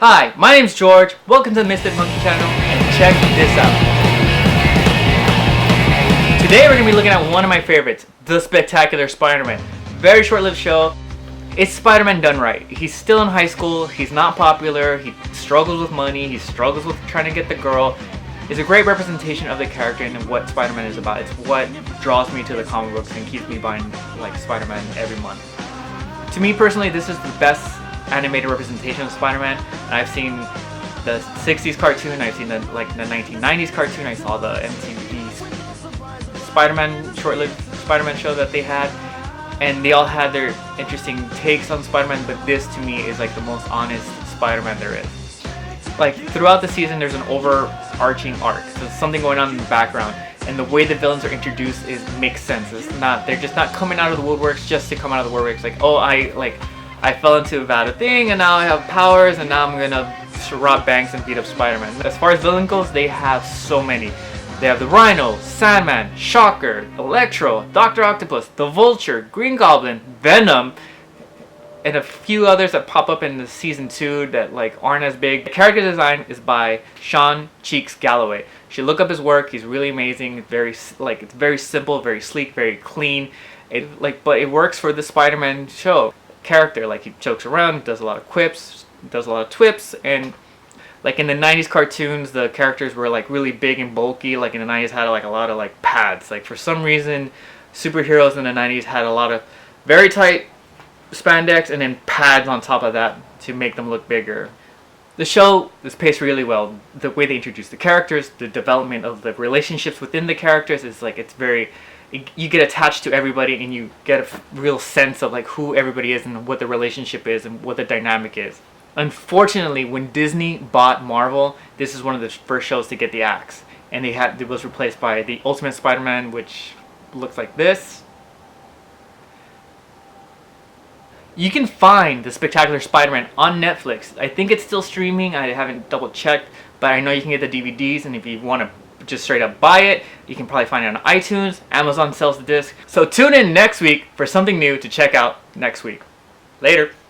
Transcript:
Hi, my name's George. Welcome to the Misfit Monkey channel, and check this out. Today we're going to be looking at one of my favorites, The Spectacular Spider-Man. Very short-lived show. It's Spider-Man done right. He's still in high school, he's not popular, he struggles with money, he struggles with trying to get the girl. It's a great representation of the character and what Spider-Man is about. It's what draws me to the comic books and keeps me buying like Spider-Man every month. To me personally, this is the best animated representation of Spider-Man. I've seen the 60s cartoon, I've seen the 1990s cartoon, I saw the MTV Spider-Man, short-lived Spider-Man show that they had, and they all had their interesting takes on Spider-Man, but this to me is like the most honest Spider-Man there is. Like throughout the season there's an overarching arc, so there's something going on in the background, and the way the villains are introduced makes sense. They're just not coming out of the woodworks just to come out of the woodworks like, oh, I fell into a bad thing and now I have powers and now I'm gonna rob banks and beat up Spider-Man. As far as villain goes, they have so many. They have the Rhino, Sandman, Shocker, Electro, Dr. Octopus, the Vulture, Green Goblin, Venom, and a few others that pop up in the season 2 that like aren't as big. The character design is by Sean Cheeks Galloway. You should look up his work. He's really amazing. It's very simple, very sleek, very clean. But it works for the Spider-Man show. Character, like, he jokes around, does a lot of quips, does a lot of twips, and like in the 90s cartoons the characters were like really big and bulky. Like in the 90s had like a lot of like pads. Like for some reason superheroes in the 90s had a lot of very tight spandex and then pads on top of that to make them look bigger. The show is paced really well. The way they introduce the characters, the development of the relationships within the characters is like, you get attached to everybody and you get a real sense of like who everybody is and what the relationship is and what the dynamic is. Unfortunately, when Disney bought Marvel, this is one of the first shows to get the axe, and it was replaced by the Ultimate Spider-Man, which looks like this. You can find The Spectacular Spider-Man on Netflix. I think it's still streaming. I haven't double checked, but I know you can get the DVDs, and if you want to just straight up buy it, you can probably find it on iTunes. Amazon sells the disc. So tune in next week for something new to check out next week. Later.